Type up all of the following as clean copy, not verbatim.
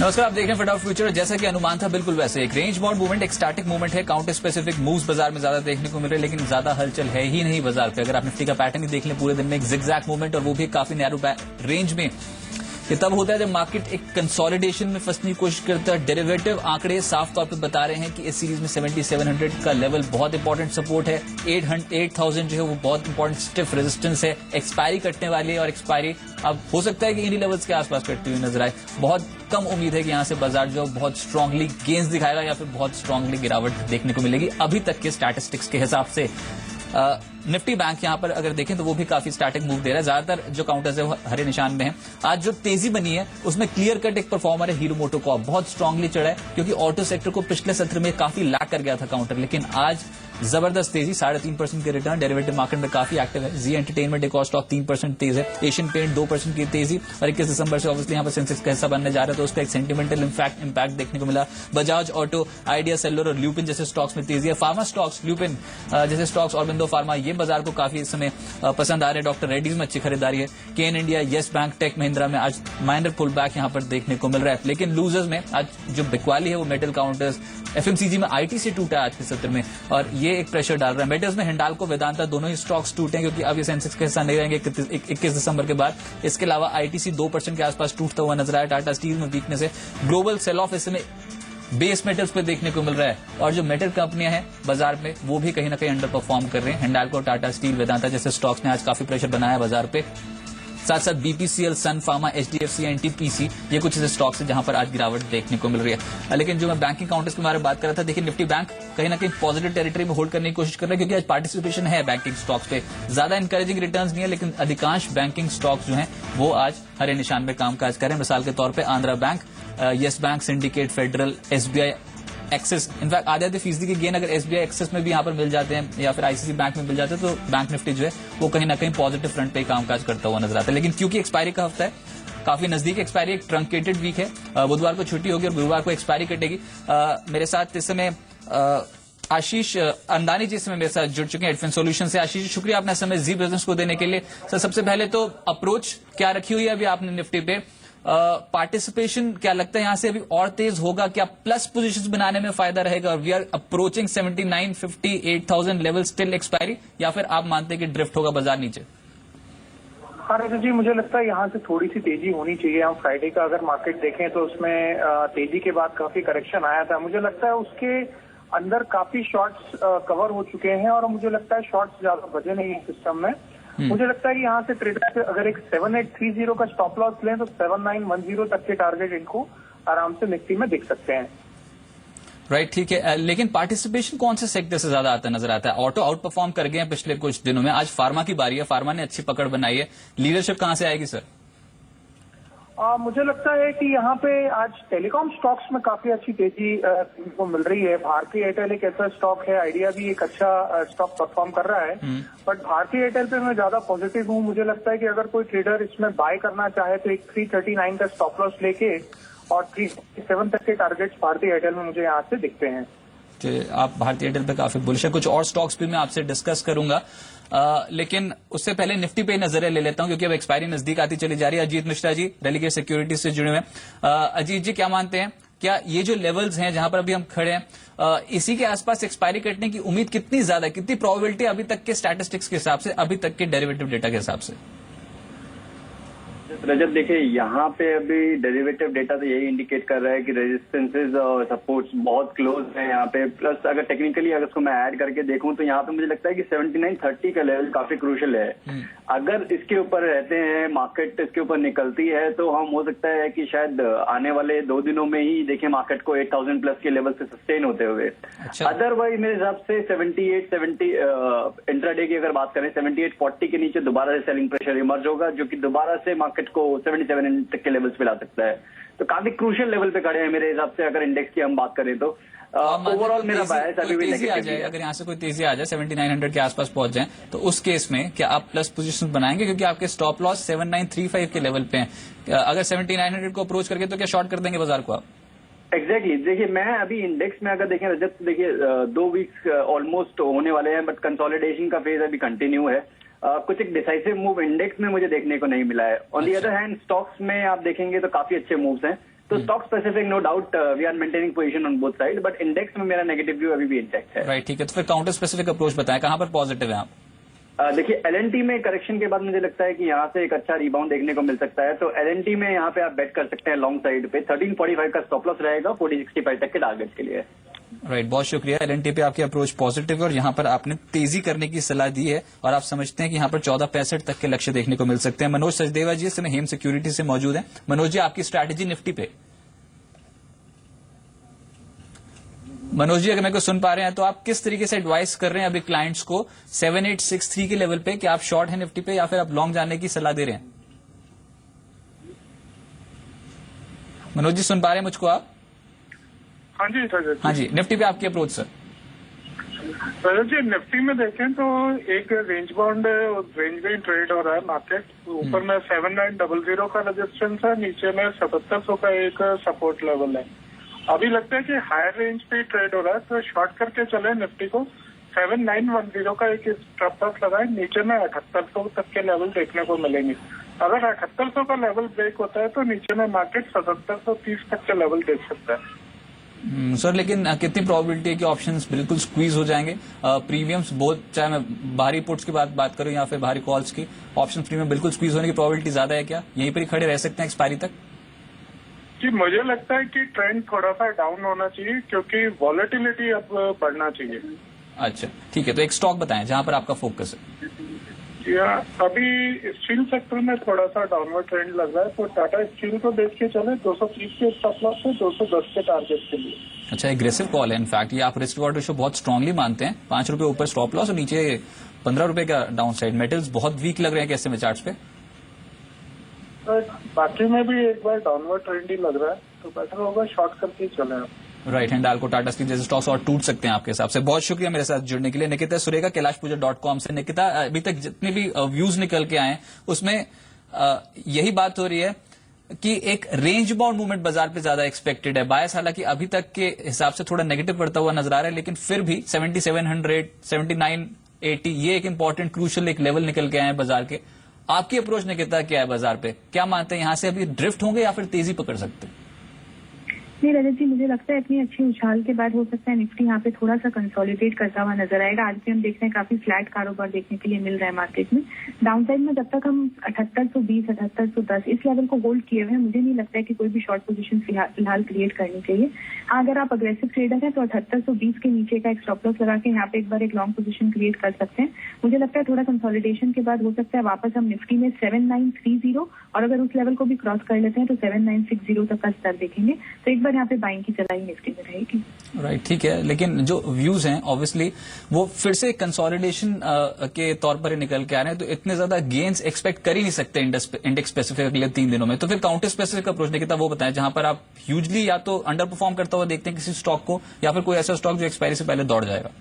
नमस्कार, आप देख रहे हैं फटाफट फ्यूचर। जैसा कि अनुमान था बिल्कुल वैसे एक रेंज बाउंड मूवमेंट, एक स्टैटिक मूवमेंट है। काउंटर स्पेसिफिक मूव्स बाजार में ज्यादा देखने को मिल रहे हैं, लेकिन ज्यादा हलचल है ही नहीं बाजार पे। अगर आप निफ्टी का पैटर्न ही देख लें पूरे दिन में, एक जिगजैग मूवमेंट, और वो भी काफी नैरो रेंज में। ये तब होता है जब मार्केट एक कंसोलिडेशन में फंसने की कोशिश करता है। डेरिवेटिव आंकड़े साफ तौर पे बता रहे हैं कि इस सीरीज में 7700 का लेवल बहुत इंपॉर्टेंट सपोर्ट है। 8000 जो है वो बहुत इंपॉर्टेंट स्टिफ रेजिस्टेंस है। एक्सपायरी कटने वाली है और एक्सपायरी अब हो सकता है कि इन्हीं लेवल्स के आसपास कटती हुई नजर आए। बहुत कम उम्मीद है कि यहां से बाजार जो बहुत स्ट्रांगली गेंस दिखाएगा या फिर बहुत स्ट्रांगली गिरावट देखने को मिलेगी अभी तक के स्टैटिस्टिक्स के हिसाब से। निफ्टी बैंक यहां पर अगर देखें तो वो भी काफी स्टैटिक मूव दे रहा है। ज्यादातर जो काउंटर्स है वो हरे निशान में है। आज जो तेजी बनी है उसमें क्लियर कट एक परफॉर्मर है हीरो मोटोकॉर्प, बहुत स्ट्रांगली चढ़ा है क्योंकि ऑटो सेक्टर को पिछले सत्र में काफी लैग कर गया था काउंटर, लेकिन आज जबरदस्त तेजी, 3.5% के रिटर्न। डेरिवेटिव मार्केट में काफी एक्टिव है। जी एंटरटेनमेंट एक और स्टॉक 3% तेज है। एशियन पेंट 2% की तेजी, और 21 दिसंबर से ऑब्वियसली यहां पर सेंसेक्स का हिस्सा बनने जा रहा है तो उस पर एक सेंटिमेंटल इम्पैक्ट देखने को मिला। बजाज ऑटो, आइडिया सेलुलर और ल्यूपिन जैसे स्टॉक्स में तेजी है। फार्मा स्टॉक्स, ल्यूपिन जैसे स्टॉक्स, ऑरबिंदो फार्मा, ये बाजार को काफी इस समय पसंद आ रहे हैं। डॉक्टर रेड्डीज में अच्छी खरीदारी है। Cairn India, Yes Bank, Tech Mahindra में आज माइनर पुल बैक यहां पर देखने को मिल रहा है। लेकिन लूजर्स में आज जो बिकवाली है वो मेटल काउंटर्स, एफएमसीजी में आईटी से टूटा है आज के सत्र में, और ये एक प्रेशर डाल रहा है। मेटल्स में हिंडाल्को, वेदांता दोनों ही स्टॉक्स टूटे हैं क्योंकि अब ये सेंसेक्स का हिस्सा नहीं रहेंगे 21 दिसंबर के बाद। इसके अलावा आईटीसी 2% के आसपास टूटता हुआ नजर आया। टाटा स्टील में वीकनेस है। ग्लोबल सेल ऑफ इस समय बेस मेटल्स पे देखने को मिल रहा है, और जो मेटल कंपनियां हैं बाजार में वो भी कहीं ना कहीं अंडर परफॉर्म कर रहे हैं। हिंडाल्को, टाटा स्टील, वेदांता जैसे स्टॉक्स ने आज काफी प्रेशर बनाया बाजार पे। साथ साथ बीपीसीएल, सन फार्मा, एचडीएफसी, एनटीपीसी, ये कुछ ऐसे स्टॉक्स हैं जहां पर आज गिरावट देखने को मिल रही है। लेकिन जो मैं बैंकिंग काउंटर्स के बारे में बात कर रहा था, देखिए निफ्टी बैंक कहीं ना कहीं पॉजिटिव टेरिटरी में होल्ड करने की कोशिश कर रहा है क्योंकि आज पार्टिसिपेशन है बैंकिंग स्टॉक्स पे। ज्यादा इंकरेजिंग रिटर्न्स नहीं है, लेकिन अधिकांश बैंकिंग स्टॉक्स जो हैं वो आज हरे निशान में कामकाज कर रहे हैं। मिसाल के तौर पर Andhra bank, yes bank, syndicate, federal, SBI, axis. In fact आधे फीसदी के गेन अगर एसबीआई एक्सिस में भी यहां पर मिल जाते हैं या फिर आईसीसी बैंक में मिल जाते हैं तो बैंक निफ्टी जो है वो कहीं ना कहीं पॉजिटिव फ्रंट पे कामकाज करता हुआ नजर आता है। लेकिन क्योंकि एक्सपायरी का हफ्ता है, काफी नजदीक एक्सपायरी, एक ट्रंकेटेड वीक है, बुधवार को छुट्टी होगी और गुरुवार को एक्सपायरी कटेगी। मेरे साथ इस समय आशीष अंदानी जी इस समय मेरे साथ जुड़ चुके हैं एडफिन सॉल्यूशन से। आशीष, शुक्रिया आपने समय जी बिजनेस को देने के लिए। सर, सबसे पहले तो अप्रोच क्या रखी हुई है अभी आपने निफ्टी पे? पार्टिसिपेशन क्या लगता है यहां से अभी और तेज होगा? क्या प्लस पोजीशंस बनाने में फायदा रहेगा? और we are approaching 7950, 8000 level still expiry, या फिर आप मानते हैं कि ड्रिफ्ट होगा बाजार नीचे? हाँ रजत जी, मुझे लगता है यहाँ से थोड़ी सी तेजी होनी चाहिए। हम फ्राइडे का अगर मार्केट देखें तो उसमें तेजी के बाद काफी करेक्शन आया था। मुझे लगता है उसके अंदर काफी शॉर्ट्स कवर हो चुके हैं और मुझे लगता है शॉर्ट्स ज्यादा बचे नहीं है सिस्टम में। मुझे लगता है कि यहाँ से ट्रेडर अगर एक 7830 का स्टॉप लॉस लें तो 7910 तक के टारगेट इनको आराम से निफ्टी में दिख सकते हैं। राइट, ठीक है। लेकिन पार्टिसिपेशन कौन से सेक्टर से ज्यादा आता नजर आता है? ऑटो आउट परफॉर्म कर गए हैं पिछले कुछ दिनों में, आज फार्मा की बारी है। फार्मा ने अच्छी पकड़ बनाई है। लीडरशिप कहां से आएगी सर? मुझे लगता है कि यहाँ पे आज टेलीकॉम स्टॉक्स में काफी अच्छी तेजी को मिल रही है। भारतीय एयरटेल एक ऐसा स्टॉक है, आइडिया भी एक अच्छा स्टॉक परफॉर्म कर रहा है, बट भारतीय एयरटेल पे मैं ज्यादा पॉजिटिव हूँ। मुझे लगता है कि अगर कोई ट्रेडर इसमें बाय करना चाहे तो एक 339 का स्टॉप लॉस लेके और 347 तक के टारगेट्स भारतीय एयरटेल में मुझे यहाँ से दिखते हैं। आप भारतीय एयरटेल पे काफी बुलिश है। कुछ और स्टॉक्स भी मैं आपसे डिस्कस करूंगा, लेकिन उससे पहले निफ्टी पे नजरें ले लेता हूं क्योंकि अब एक्सपायरी नजदीक आती चली जा रही है। अजीत मिश्रा जी रेलिगेट सिक्योरिटीज से जुड़े हुए हैं। अजीत जी, क्या मानते हैं, क्या ये जो लेवल्स हैं जहां पर अभी हम खड़े हैं इसी के आसपास एक्सपायरी कटने की उम्मीद कितनी ज्यादा है, कितनी प्रोबेबिलिटी अभी तक के स्टैटिस्टिक्स के हिसाब से, अभी तक के डेरिवेटिव डेटा के हिसाब से? रजत, देखिए यहाँ पे अभी डेरिवेटिव डेटा तो यही इंडिकेट कर रहा है कि रेजिस्टेंसेज और सपोर्ट्स बहुत क्लोज है यहाँ पे। प्लस अगर टेक्निकली अगर उसको मैं ऐड करके देखूं तो यहाँ पे मुझे लगता है कि 7930 का लेवल काफी क्रूशियल है। अगर इसके ऊपर रहते हैं, मार्केट इसके ऊपर निकलती है तो हम हो सकता है कि शायद आने वाले 2 दिनों में ही देखें मार्केट को 8000 प्लस के लेवल से सस्टेन होते हुए। अदरवाइज मेरे हिसाब से 7870 इंट्राडे की अगर बात करें 7840 के नीचे दोबारा से सेलिंग प्रेशर इमर्ज होगा, जो कि दोबारा से मार्केट को 77 तक के लेवल्स पे ला सकता है। तो काफी क्रूशियल लेवल पे खड़े हैं मेरे हिसाब से अगर इंडेक्स की हम बात करें तो। ओवरऑल मेरा बायस अभी भी नेगेटिव है। अगर यहाँ से कोई तेजी आ जाए 7900 के आसपास पहुंच जाए तो उस केस में क्या आप प्लस पोजीशन बनाएंगे, क्योंकि आपके स्टॉप लॉस 7935 के लेवल पे हैं? अगर 7900 को अप्रोच करके तो क्या शॉर्ट कर देंगे बाजार को आप? एग्जैक्टली देखिए, मैं अभी इंडेक्स में अगर देखें रजत, देखिए 2 वीक्स ऑलमोस्ट होने वाले हैं, बट कंसोलिडेशन का फेज अभी कंटिन्यू है। कुछ एक डिसाइसिव मूव इंडेक्स में मुझे देखने को नहीं मिला है। On the other hand stocks में आप देखेंगे तो काफी अच्छे मूव्स हैं। तो stock specific no doubt we are maintaining position on both side, but index में मेरा नेगेटिव व्यू अभी भी इंटैक्ट है। राइट, ठीक है। तो फिर काउंटर स्पेसिफिक अप्रोच बताएं, कहां पर पॉजिटिव है आप? देखिए L&T में करेक्शन के बाद मुझे लगता है कि यहाँ से एक अच्छा रिबाउंड देखने को मिल सकता है, तो L&T में यहाँ पे आप बेट कर सकते हैं लॉन्ग साइड पे। 1345 का स्टॉप लॉस रहेगा 4065 तक के टारगेट के लिए। राइट, बहुत शुक्रिया। L&T पे आपकी अप्रोच पॉजिटिव है और यहाँ पर आपने तेजी करने की सलाह दी है और आप समझते हैं कि यहाँ पर 1465 तक के लक्ष्य देखने को मिल सकते हैं। मनोज सचदेवा जी इस समय हेम सिक्योरिटी से मौजूद हैं। मनोज जी, आपकी स्ट्रैटेजी निफ्टी पे? मनोज जी, अगर मेरे को सुन पा रहे हैं तो आप किस तरीके से एडवाइस कर रहे हैं अभी क्लाइंट्स को 7863 के लेवल पे, कि आप शॉर्ट है निफ्टी पे या फिर आप लॉन्ग जाने की सलाह दे रहे हैं? मनोज जी, सुन पा रहे हैं मुझको आप? हाँ जी सर। हाँ जी, निफ्टी पे आपकी अप्रोच सर? सर जी, निफ्टी में देखें तो एक रेंज बाउंड रेंज में ट्रेड हो रहा है मार्केट। ऊपर में 7900 का रेजिस्टेंस है, नीचे में 7700 का एक सपोर्ट लेवल है। अभी लगता है कि हायर रेंज पे ट्रेड हो रहा है, तो शॉर्ट करके चले निफ्टी को। 7910 का एक स्टॉप लॉस लगाए, नीचे में 7800 तक के लेवल देखने को मिलेंगे। अगर 7800 का लेवल ब्रेक होता है तो नीचे में मार्केट 7730 तक के लेवल देख सकता है। सर, लेकिन कितनी प्रोबेबिलिटी है कि ऑप्शंस बिल्कुल स्क्वीज हो जाएंगे? प्रीमियम्स बोथ, चाहे मैं बाहरी पुट्स की बात करूं या फिर बाहरी कॉल्स की, ऑप्शन प्रीमियम बिल्कुल स्क्वीज होने की प्रोबेबिलिटी ज्यादा है क्या? यहीं पर ही खड़े रह सकते हैं एक्सपायरी तक? जी, मुझे लगता है कि ट्रेंड थोड़ा सा डाउन होना चाहिए क्योंकि वॉलेटिलिटी अब बढ़ना चाहिए। अच्छा, ठीक है। तो एक स्टॉक बताएं जहां पर आपका फोकस है। जी हाँ, अभी स्टील सेक्टर में थोड़ा सा डाउनवर्ड ट्रेंड लग रहा है, तो टाटा स्टील को देख के चले 230 के स्टॉप लॉस से 210 के टारगेट के लिए। अच्छा, एग्रेसिव कॉल है। इनफैक्ट ये आप रिस्क रिवॉर्ड रेशियो बहुत स्ट्रांगली मानते हैं। 5 रुपए ऊपर स्टॉप लॉस और नीचे 15 रुपए का डाउन साइड। मेटल्स बहुत वीक लग रहे हैं कैसे में चार्ट्स पे? बाकी में भी एक बार डाउनवर्ड ट्रेंड ही लग रहा है, तो बेटर होगा शॉर्ट करके चले आप। राइट, हिंडाल्को, टाटा स्टील जैसे स्टॉक्स और टूट सकते हैं आपके हिसाब से। बहुत शुक्रिया मेरे साथ जुड़ने के लिए। निकिता सुरेगा, कैलाशपूजा.com से। निकिता, अभी तक जितने भी व्यूज निकल के आए उसमें यही बात हो रही है कि एक रेंज बाउंड मूवमेंट बाजार पे ज्यादा एक्सपेक्टेड है। बायस हालांकि अभी तक के हिसाब से थोड़ा नेगेटिव पड़ता हुआ नजर आ रहा है, लेकिन फिर भी 7700, 7980 ये एक इंपॉर्टेंट क्रूशियल एक लेवल निकल के आए हैं बाजार के। आपकी अप्रोच निकिता क्या है बाजार पे? क्या मानते हैं, यहां से अभी ड्रिफ्ट होंगे या फिर तेजी पकड़ सकते हैं? नहीं रजत जी, मुझे लगता है इतनी अच्छी उछाल के बाद हो सकता है निफ्टी यहाँ पे थोड़ा सा कंसोलिडेट करता हुआ नजर आएगा। आज भी हम देख रहे हैं काफी फ्लैट कारोबार देखने के लिए मिल रहा है मार्केट में। डाउन साइड में जब तक हम 7820, 7810 इस लेवल को होल्ड किए हुए हैं, मुझे नहीं लगता है कि कोई भी शॉर्ट पोजीशन फिलहाल क्रिएट करनी चाहिए। हाँ, अगर आप अग्रेसिव ट्रेडर हैं तो 7820 के नीचे का एक स्टॉप लॉस लगा के यहाँ पे एक बार एक लॉन्ग पोजीशन क्रिएट कर सकते हैं। मुझे लगता है थोड़ा कंसोलिडेशन के बाद हो सकता है वापस हम निफ्टी में 7930 और अगर उस लेवल को भी क्रॉस कर लेते हैं तो 7960 तक का स्तर देखेंगे। तो एक बार यहाँ पे बाइंग की चलाई निफ्टी में रहेगी। राइट, ठीक है। लेकिन जो व्यूज हैं ऑब्वियसली वो फिर से कंसोलिडेशन के तौर पर ही निकल के आ रहे हैं, तो इतने ज्यादा गेन्स एक्सपेक्ट कर ही नहीं सकते इंडेक्स स्पेसिफिक अगले 3 दिनों में। तो फिर काउंटर स्पेसिफिक अप्रोच निकिता वो बताएं जहां पर आप ह्यूजली या तो अंडर परफॉर्म करता हुआ देखते हैं किसी स्टॉक को, या फिर कोई ऐसा स्टॉक जो एक्सपायरी से पहले दौड़ जाएगा।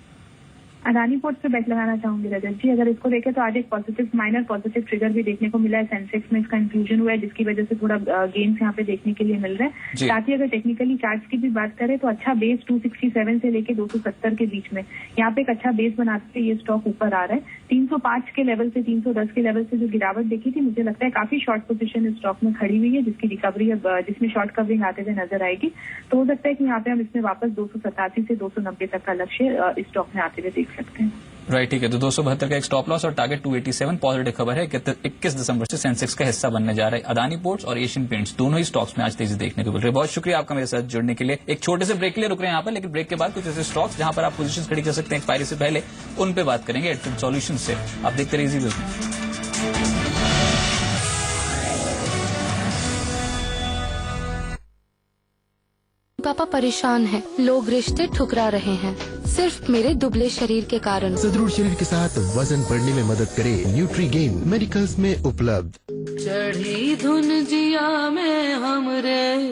अडानी पोर्ट्स पे बेट लगाना चाहूंगी रजत जी। अगर इसको देखें तो आज एक माइनर पॉजिटिव ट्रिगर भी देखने को मिला है। सेंसेक्स में इसका इंक्लूजन हुआ है, जिसकी वजह से थोड़ा गेन्स यहाँ पे देखने के लिए मिल रहा है। साथ ही अगर टेक्निकली चार्ट्स की भी बात करें तो अच्छा बेस 267 से लेके 270 के बीच में यहाँ पे एक अच्छा बेस बनाते हुए ये स्टॉक ऊपर आ रहा है। 305 के लेवल से 310 के लेवल से जो गिरावट देखी थी, मुझे लगता है काफी शॉर्ट पोजीशन इस स्टॉक में खड़ी हुई है, जिसकी रिकवरी अब जिसमें शॉर्ट कवरिंग आते हुए नजर आएगी। तो हो सकता है कि यहाँ पे हम इसमें वापस 287 से 290 तक का लक्ष्य इस स्टॉक में आते हुए देख सकते हैं। राइट, ठीक है। तो 272 का एक स्टॉप लॉस और टारगेट 287। पॉजिटिव खबर है 21 दिसंबर से सेंसेक्स का हिस्सा बनने जा रहा है। अदानी पोर्ट्स और एशियन पेंट्स दोनों ही स्टॉक्स में आज तेजी देखने को मिल रही है। बहुत शुक्रिया आपका मेरे साथ जुड़ने के लिए। एक छोटे से ब्रेक के लिए रुक रहे हैं यहाँ पर, लेकिन ब्रेक के बाद कुछ ऐसे स्टॉक्स जहां पर आप पोजीशन खड़ी कर सकते हैं एक्सपायरी से पहले, उन पे बात करेंगे एडफिन सॉल्यूशन से। आप देखते रहिए इजी बिजनेस। पापा परेशान हैं, लोग रिश्ते ठुकरा रहे हैं सिर्फ मेरे दुबले शरीर के कारण। सुदृढ़ शरीर के साथ वजन बढ़ने में मदद करे न्यूट्रीगेन मेडिकल्स में उपलब्ध। चढ़ी धुन जिया में हमरे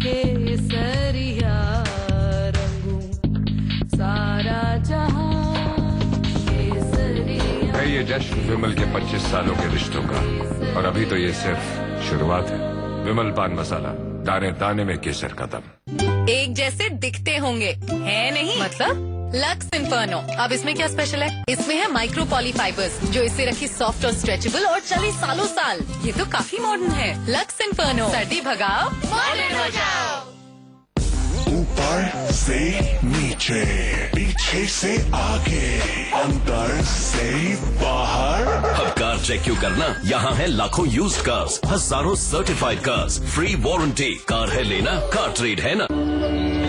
केसरिया रंगू सारा जहां केसरिया। है ये जश्न विमल के 25 सालों के रिश्तों का, और अभी तो ये सिर्फ शुरुआत है। विमल पान मसाला, दाने दाने में केसर का दम। एक जैसे दिखते होंगे, है नहीं? मतलब लक्स इन्फर्नो। अब इसमें क्या स्पेशल है? इसमें है माइक्रो पॉली फाइबर्स जो इसे रखी सॉफ्ट और स्ट्रेचेबल और चली सालों साल। ये तो काफी मॉडर्न है। लक्स इन्फर्नो, सर्दी भगाओ, मॉडर्न हो जाओ। ऊपर से नीचे, पीछे से आगे, अंदर से बाहर। अब कार चेक क्यों करना? यहाँ है लाखों यूज्ड कार्स, हजारों certified cars, free warranty. Car है लेना, कार ट्रेड है ना।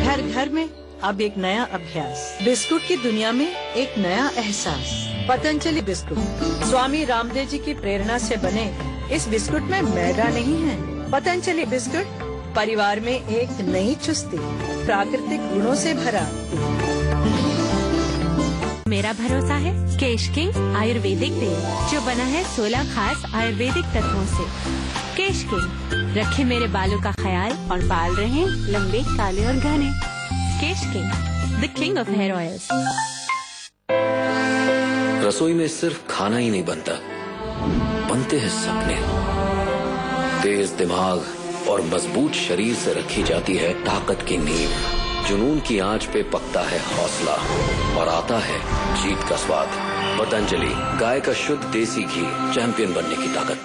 घर घर में अब एक नया अभ्यास, बिस्कुट की दुनिया में एक नया एहसास। पतंजलि बिस्कुट स्वामी रामदेव जी की प्रेरणा से बने इस बिस्कुट में मैदा नहीं है। पतंजलि बिस्कुट परिवार में एक नई चुस्ती, प्राकृतिक गुणों से भरा। मेरा भरोसा है केश किंग आयुर्वेदिक तेल, जो बना है 16 खास आयुर्वेदिक तत्वों से। केश किंग रखे मेरे बालों का ख्याल और बाल रहे लंबे, काले और घने। Kesh King, the king of hair oils. रसोई में सिर्फ खाना ही नहीं बनता, बनते हैं सपने। तेज दिमाग और मजबूत शरीर से रखी जाती है ताकत की नींव। जुनून की आंच पे पकता है हौसला और आता है जीत का स्वाद। पतंजलि, गाय का शुद्ध देसी घी, चैंपियन बनने की ताकत।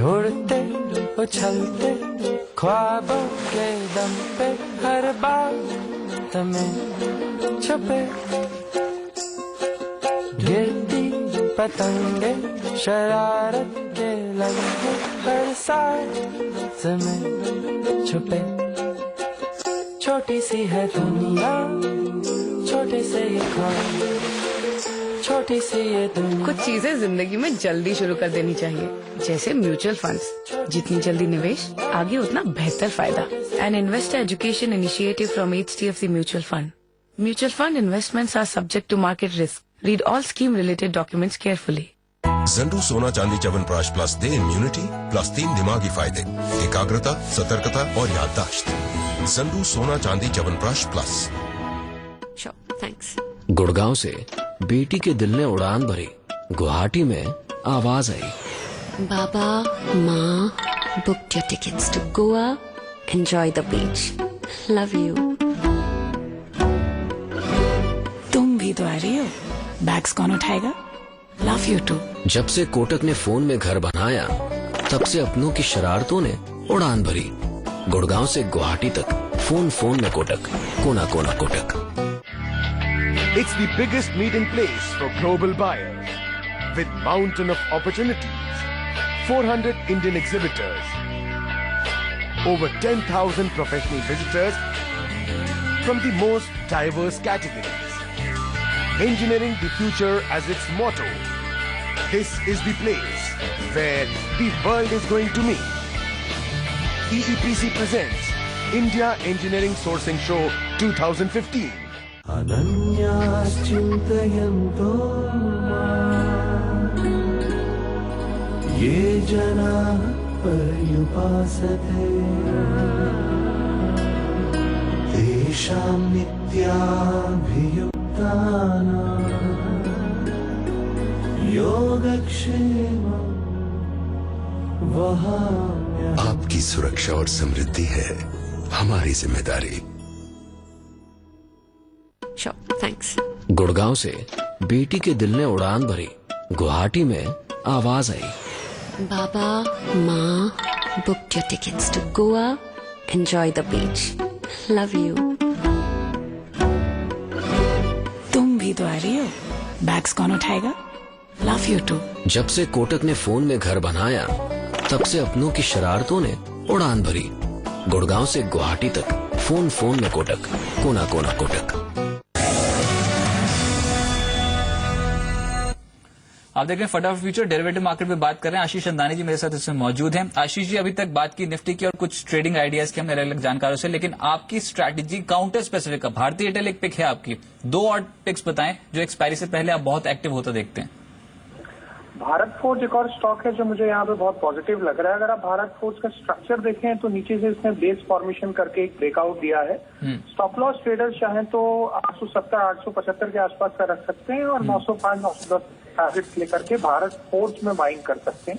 उड़ते उछलते ख्वाबों के दम पे, हर बात में छुपे गिरती पतंगे, शरारत के लम्हे, हर सांस में छुपे। छोटी सी है दुनिया, छोटे से ये ख्वाब, छोटी सी ये दुनिया। कुछ चीजें जिंदगी में जल्दी शुरू कर देनी चाहिए, जैसे म्यूचुअल फंड्स। जितनी जल्दी निवेश, आगे उतना बेहतर फायदा। An investor education initiative from HDFC mutual fund. Mutual fund investments are subject to market risk. Read all scheme related documents carefully. Zandu Sona Chandi Chyawanprash plus दे इम्यूनिटी प्लस 3 दिमागी फायदे, एकाग्रता, सतर्कता और याददाश्त। जंडू सोना चांदी च्यवनप्राश प्लस। थैंक्स। गुड़गांव से बेटी के दिल ने उड़ान भरी, गुवाहाटी में आवाज आई। बाबा, माँ, booked your tickets to Goa. Enjoy the beach. Love you. तुम भी तो आ रही हो, बैग्स कौन उठाएगा? Love you too. जब से कोटक ने फोन में घर बनाया, तब से अपनों की शरारतों ने उड़ान भरी। गुड़गांव से गुवाहाटी तक, फोन में कोटक, कोना कोना Kotak. It's the biggest meeting place for global buyers with mountain of opportunities, 400 Indian exhibitors, over 10,000 professional visitors from the most diverse categories. Engineering the future as its motto. This is the place where the world is going to meet. EEPC presents India Engineering Sourcing Show 2015. अनन्याश्चिन्तयन्तो ये जनाः पर्युपासते तेषां नित्याभियुक्तानां योगक्षेमं वहाम्यहम्। आपकी सुरक्षा और समृद्धि है हमारी जिम्मेदारी। थैंक्स। गुड़गांव से बेटी के दिल ने उड़ान भरी, गुवाहाटी में आवाज आई। बाबा, माँ, booked your tickets to Goa. Enjoy the beach. Love you. तुम भी तो आ रही हो, बैग्स कौन उठाएगा? Love you too. जब से कोटक ने फोन में घर बनाया, तब से अपनों की शरारतों ने उड़ान भरी। गुड़गांव से गुवाहाटी तक, फोन में कोटक, कोना कोना कोटक। आप देख रहे हैं फटाफट फ्यूचर डेरिवेटिव मार्केट पे बात कर रहे हैं। आशीष चंदानी जी मेरे साथ इसमें मौजूद हैं। आशीष जी, अभी तक बात की निफ्टी की और कुछ ट्रेडिंग आइडियाज की हमने अलग अलग जानकारों से, लेकिन आपकी स्ट्रैटेजी काउंटर स्पेसिफिक का भारतीय एयरटेल एक पिक है आपकी, 2 और पिक्स बताएं जो एक्सपायरी से पहले आप बहुत एक्टिव होता देखते हैं। भारत फोर्ज एक और स्टॉक है जो मुझे यहाँ पे बहुत पॉजिटिव लग रहा है। अगर आप भारत फोर्ज का स्ट्रक्चर देखें तो नीचे से इसने बेस फॉर्मेशन करके एक ब्रेकआउट दिया है। स्टॉप लॉस ट्रेडर्स चाहें तो 870 875 के आसपास का रख सकते हैं और 905 910 टारगेट्स लेकर के भारत फोर्ज में बाइंग कर सकते हैं।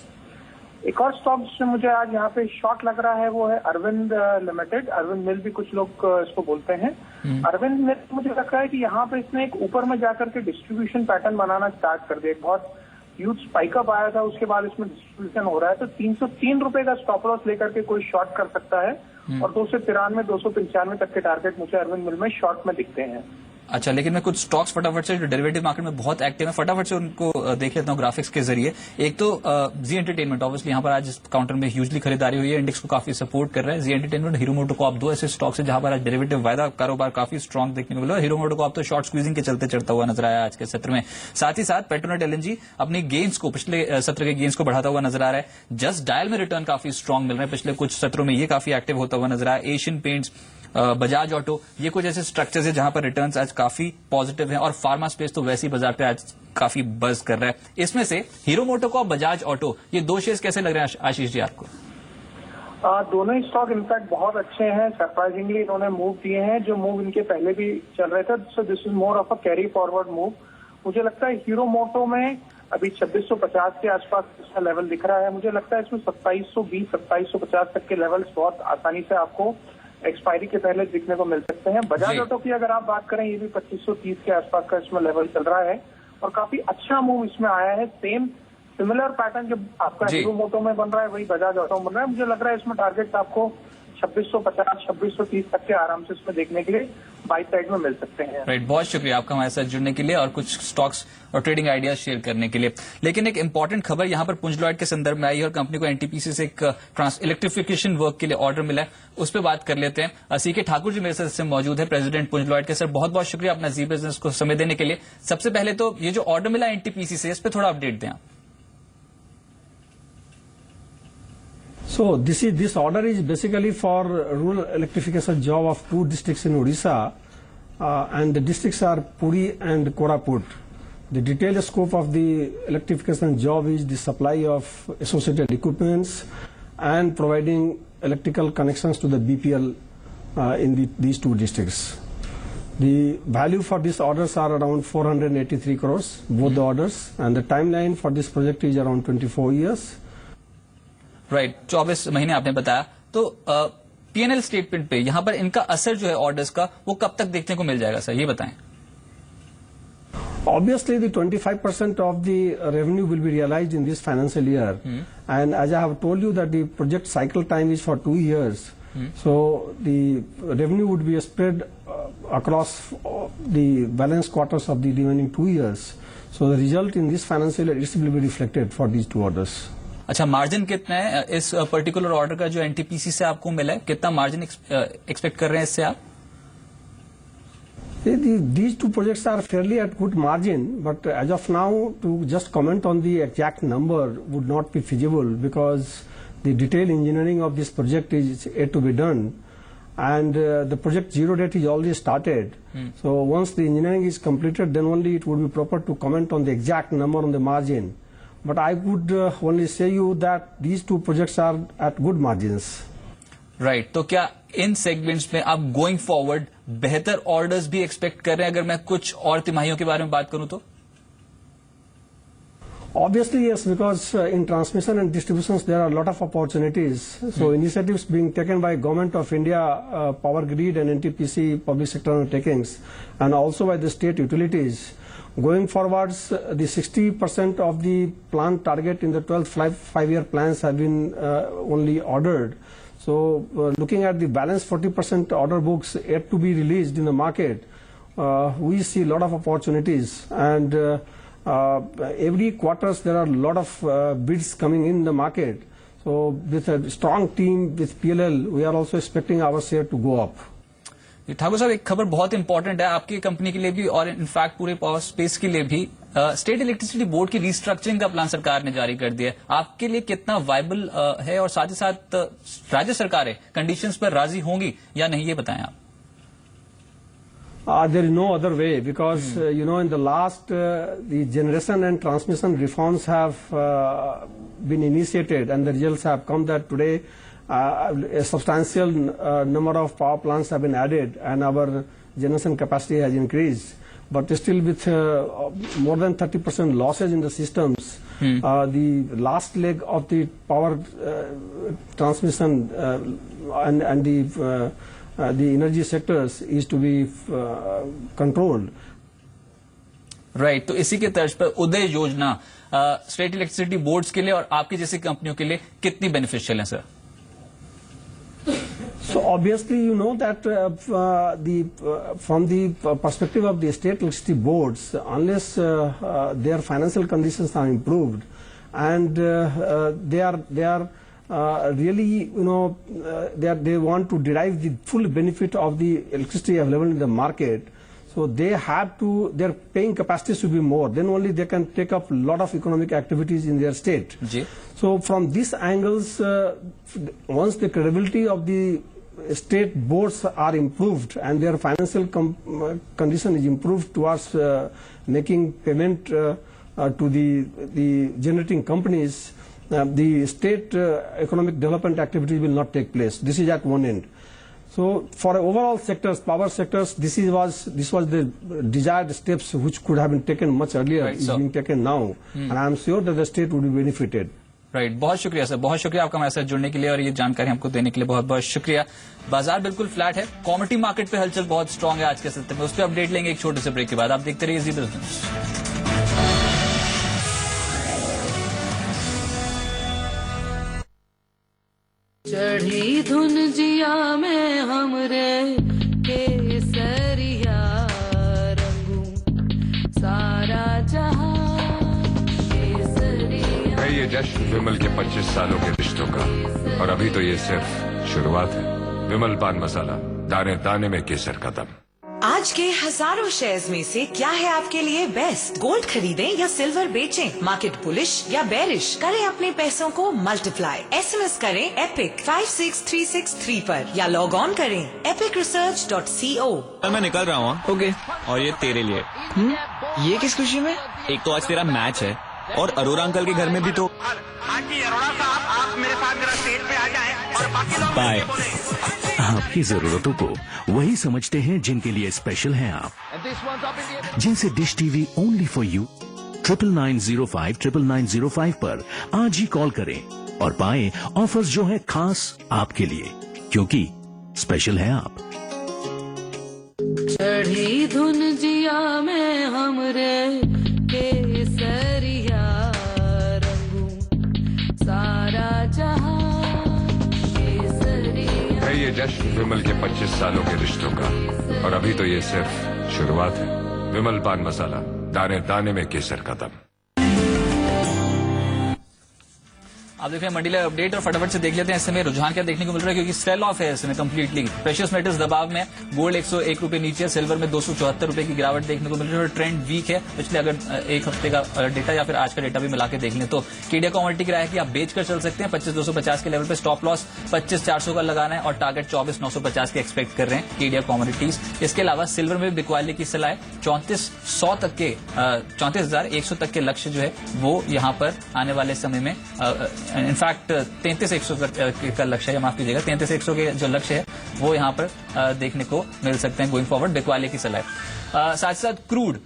एक और स्टॉक जिसमें मुझे आज यहाँ पे शॉर्ट लग रहा है वो है अरविंद लिमिटेड। अरविंद मिल भी कुछ लोग इसको बोलते हैं। अरविंद मिल मुझे लग रहा है कि यहाँ पे इसने एक ऊपर में जाकर के डिस्ट्रीब्यूशन पैटर्न बनाना स्टार्ट कर दिया। एक बहुत ह्यूज स्पाइकअप आया था, उसके बाद इसमें डिस्ट्रीब्यूशन हो रहा है। तो 303 रुपए का स्टॉप लॉस लेकर के कोई शॉर्ट कर सकता है और 293 295 तक के टारगेट मुझे अरविंद मिल में शॉर्ट में दिखते हैं। अच्छा, लेकिन मैं कुछ स्टॉक्स फटाफट से जो डेरिवेटिव मार्केट में बहुत एक्टिव है फटाफट से उनको देख लेता हूँ ग्राफिक्स के जरिए। एक तो जी एंटरटेनमेंट, ऑब्वियसली यहाँ पर आज काउंटर में ह्यूजली खरीदारी हुई है, इंडेक्स को काफी सपोर्ट कर रहा है। जी एंटरटेनमेंट, हीरो मोटोकॉर्प, दो ऐसे स्टॉक्स है जहां पर आज डेरिवेटिव वायदा कारोबार काफी स्ट्रांग देखने को मिला। हीरो मोटोकॉर्प तो शॉर्ट स्क्वीजिंग के चलते चढ़ता हुआ नजर आया आज के सत्र में। साथ ही साथ पेट्रोनेट एलएनजी अपनी गेन्स को, पिछले सत्र के गेन्स को बढ़ाता हुआ नजर आ रहा है। जस्ट डायल में रिटर्न काफी स्ट्रांग मिल रहा है, पिछले कुछ सत्रों में ये काफी एक्टिव होता हुआ नजर आया। एशियन पेंट्स, बजाज ऑटो, ये कुछ ऐसे स्ट्रक्चर्स है जहां पर रिटर्न्स आज काफी पॉजिटिव हैं। और फार्मा स्पेस तो वैसे ही बाजार पे आज काफी बज कर रहा है। इसमें से हीरो मोटोकॉर्प, बजाज ऑटो, ये दो शेयर्स कैसे लग रहे हैं आशीष जी आपको? दोनों ही स्टॉक इनफैक्ट बहुत अच्छे हैं। सरप्राइजिंगली इन्होंने मूव दिए हैं, जो मूव इनके पहले भी चल रहे थे। So this is more of a carry forward move. मुझे लगता है हीरो मोटो में अभी 2650 के आसपास इसका लेवल दिख रहा है। मुझे लगता है इसमें 2720 2750 तक के लेवल्स बहुत आसानी से आपको एक्सपायरी के पहले दिखने को मिल सकते हैं। बजाज ऑटो की अगर आप बात करें, ये भी 2530 के आसपास का इसमें लेवल चल रहा है और काफी अच्छा मूव इसमें आया है। सिमिलर पैटर्न जो आपका हीरो मोटो में बन रहा है वही बजाज ऑटो में बन रहा है। मुझे लग रहा है इसमें टारगेट आपको 2650 2630 तक के आराम से इसमें देखने के लिए बाई साइड में मिल सकते हैं। राइट, बहुत शुक्रिया आपका हमारे साथ जुड़ने के लिए और कुछ स्टॉक्स और ट्रेडिंग आइडियाज शेयर करने के लिए। लेकिन एक इंपॉर्टेंट खबर यहाँ पर पुंज लॉयड के संदर्भ में आई है और कंपनी को एनटीपीसी से एक इलेक्ट्रिफिकेशन वर्क के लिए ऑर्डर मिला है, उस पर बात कर लेते हैं। सीके ठाकुर जी मेरे साथ इससे मौजूद है, प्रेसिडेंट पुंज लॉयड के। सर, बहुत बहुत शुक्रिया अपना जी बिजनेस को समय देने के लिए। सबसे पहले तो ये जो ऑर्डर मिला एनटीपीसी से, इस पर थोड़ा अपडेट दें आप। So this order is basically for rural electrification job of 2 districts in Odisha, and the districts are Puri and Koraput. The detailed scope of the electrification job is the supply of associated equipments and providing electrical connections to the BPL in these 2 districts. The value for these orders are around 483 crores, both the orders, and the timeline for this project is around 24 years. Right, 24 महीने आपने बताया। तो PNL statement पे यहाँ पर इनका असर जो है ऑर्डर्स का, वो कब तक देखने को मिल जाएगा सर, ये बताएं। Obviously, the 25% of the revenue will be realized in this financial year, and as I have told you that the project cycle time is for 2 years, so the revenue would be spread across the balance quarters of the remaining 2 years. So the result in this financial year will be reflected for these 2 orders. अच्छा, margin कितना है इस particular order का जो NTPC से आपको मिला है? कितना मार्जिन एक्सपेक्ट कर रहे हैं इससे आप? These 2 projects are fairly at good margin, but as of now, to just comment on the exact number would not be feasible because the detailed engineering of this project is yet to be done, and the project zero date is already started. So once the engineering is completed, then only it would be proper to comment on the exact number on the margin. But I would only say you that these 2 projects are at good margins. Right. तो क्या इन segments में आप going forward बेहतर orders भी expect कर रहे हैं, अगर मैं कुछ और तिमाहियों के बारे में बात करूं तो? Obviously, yes, because in transmission and distributions there are a lot of opportunities. So initiatives being taken by Government of India, Power Grid and NTPC public sector undertakings, and also by the state utilities. Going forwards, the 60% of the plant target in the 12th 5-year plans have been only ordered. So looking at the balance 40% order books yet to be released in the market, we see a lot of opportunities, and every quarters there are a lot of bids coming in the market. So with a strong team with PLL, we are also expecting our share to go up. Thakur साहब, एक खबर बहुत important है आपकी company के लिए भी और इनफैक्ट पूरे पावर स्पेस के लिए भी। स्टेट इलेक्ट्रिसिटी बोर्ड की रिस्ट्रक्चरिंग का प्लान सरकार ने जारी कर दिया है, आपके लिए कितना वायबल है और साथ ही साथ राज्य सरकारें कंडीशंस पर राजी होंगी या नहीं, ये बताएं आप। There is no other way because you know, in the last the generation and transmission reforms have been initiated and the results have come that today a substantial number of power plants have been added and our generation capacity has increased. but still with more than 30% losses in the systems, the last leg of the power transmission and the energy sectors is to be controlled. Right तो इसी के तर्ज पर उदय योजना state electricity boards के लिए और आपकी जैसी कंपनियों के लिए कितनी बेनिफिशियल है sir? So obviously, you know that from the perspective of the state electricity boards, unless their financial conditions are improved, and they are really, you know, they want to derive the full benefit of the electricity available in the market. So they have to, their paying capacity should be more. Then only they can take up a lot of economic activities in their state. So from these angles, once the credibility of the state boards are improved and their financial condition is improved towards making payment to the generating companies, the state economic development activities will not take place. This is at one end. So for overall sectors, power sectors, this was the desired steps which could have been taken much earlier, is being taken now, and I am sure that the state would be benefited. Right बहुत शुक्रिया sir, बहुत शुक्रिया आपका हमारे साथ जुड़ने के लिए और ये जानकारी हमको देने के लिए बहुत बहुत शुक्रिया। बाजार बिल्कुल फ्लैट है, कॉमोडिटी मार्केट पे हलचल बहुत स्ट्रांग है आज के सत्र में, उस पर अपडेट लेंगे एक छोटे से ब्रेक के बाद। आप देखते रहिए जी बिजनेस। चढ़ी धुन जिया में हमरे केसरिया रंगू सारा जहां केसरिया। है ये जश्न विमल के 25 सालों के रिश्तों का, और अभी तो ये सिर्फ शुरुआत है। विमल पान मसाला, दाने दाने में केसर का दम। आज के हजारों शेयर्स में से क्या है आपके लिए बेस्ट? गोल्ड खरीदें या सिल्वर बेचें? मार्केट बुलिश या बेरिश? करें अपने पैसों को मल्टीप्लाई। SMS करें एपिक 56363 पर या लॉग ऑन करें epicresearch.co। मैं निकल रहा हूँ। ओके। और ये तेरे लिए। ये किस खुशी में? एक तो आज तेरा मैच है और अरोरा अंकल के घर में भी तो। अरोरा साहब, आप मेरे साथ मेरा स्टेज पे आ जाएं और बाकी लोग बाय। आपकी जरूरतों को वही समझते हैं जिनके लिए स्पेशल हैं आप, जिनसे dish TV only for you 9905 9905 पर आज ही कॉल करें और पाएं ऑफर्स जो है खास आपके लिए, क्योंकि स्पेशल है आप। चढ़ी धुन जिया में हमरे केसरिया रंगू सारा जहां केसरिया। है ये जश्न विमल के 25 सालों के रिश्तों का, और अभी तो ये सिर्फ शुरुआत है। विमल पान मसाला, दाने दाने में केसर का दम। आप देख रहे हैं मंडी लाइव अपडेट और फटाफट से देख लेते हैं इस समय रुझान क्या देखने को मिल रहा है, क्योंकि सेल ऑफ है इस समय कंप्लीटली। प्रेशियस मेटल्स दबाव में, गोल्ड 101 रुपए नीचे, सिल्वर में 274 रुपए की गिरावट देखने को मिल रही है और ट्रेंड वीक है। पिछले अगर एक हफ्ते का डेटा या फिर आज का डेटा भी मिला के देख लें तो केडिया कमोडिटी की राय है कि आप बेचकर चल सकते हैं। 25,250 के लेवल पे स्टॉप लॉस 25,400 का लगाना है और टारगेट 24,950 के एक्सपेक्ट कर रहे हैं केडिया कमोडिटीज। इसके अलावा सिल्वर में बिकवाली की सलाह 34,100 तक के 34,100 तक के लक्ष्य जो है वो यहाँ पर आने वाले समय में इनफैक्ट 33,100 का लक्ष्य है, माफ कीजिएगा 33,100 के जो लक्ष्य है वो यहाँ पर देखने को मिल सकते हैं गोइंग फॉरवर्ड बिकवाले की सलाह। साथ साथ क्रूड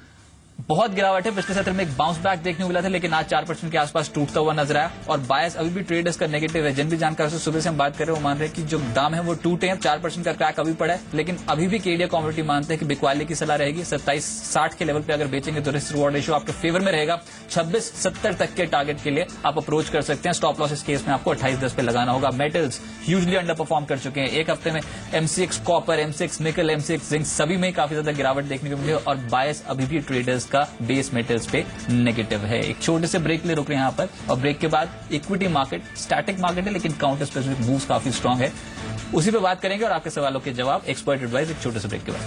बहुत गिरावट है, पिछले सत्र में एक बाउंस बैक देखने को मिला था लेकिन आज 4% के आसपास टूटता हुआ नजर आया और बायस अभी भी ट्रेडर्स का नेगेटिव है। जिन भी जानकार से सुबह से हम बात कर रहे हैं वो मान रहे हैं कि जो दाम है वो टूटे हैं, 4% का क्रैक अभी पड़ा है, लेकिन अभी भी केडिया कमोडिटी मानते हैं कि बिकवाले की सलाह रहेगी। 27.60 के लेवल पे अगर बेचेंगे तो रिस्क रिवॉर्ड रेशियो आपके फेवर में रहेगा। 26.70 तक के टारगेट के लिए आप अप्रोच कर सकते हैं। स्टॉप लॉस इस केस में आपको 28.10 पे लगाना होगा। मेटल्स ह्यूजली अंडर परफॉर्म कर चुके हैं। एक हफ्ते में MCX कॉपर, MCX निकल, MCX जिंक सभी में काफी ज्यादा गिरावट देखने को मिली है और बायस अभी भी ट्रेडर्स का बेस मेटल्स पे नेगेटिव है। एक छोटे से ब्रेक ले रुक रहे हैं यहाँ पर और ब्रेक के बाद इक्विटी मार्केट स्टैटिक मार्केट है लेकिन काउंटर स्पेसिफिक मूव्स काफी स्ट्रांग है, उसी पे बात करेंगे और आपके सवालों के जवाब एक्सपर्ट एडवाइस एक छोटे से ब्रेक के बाद।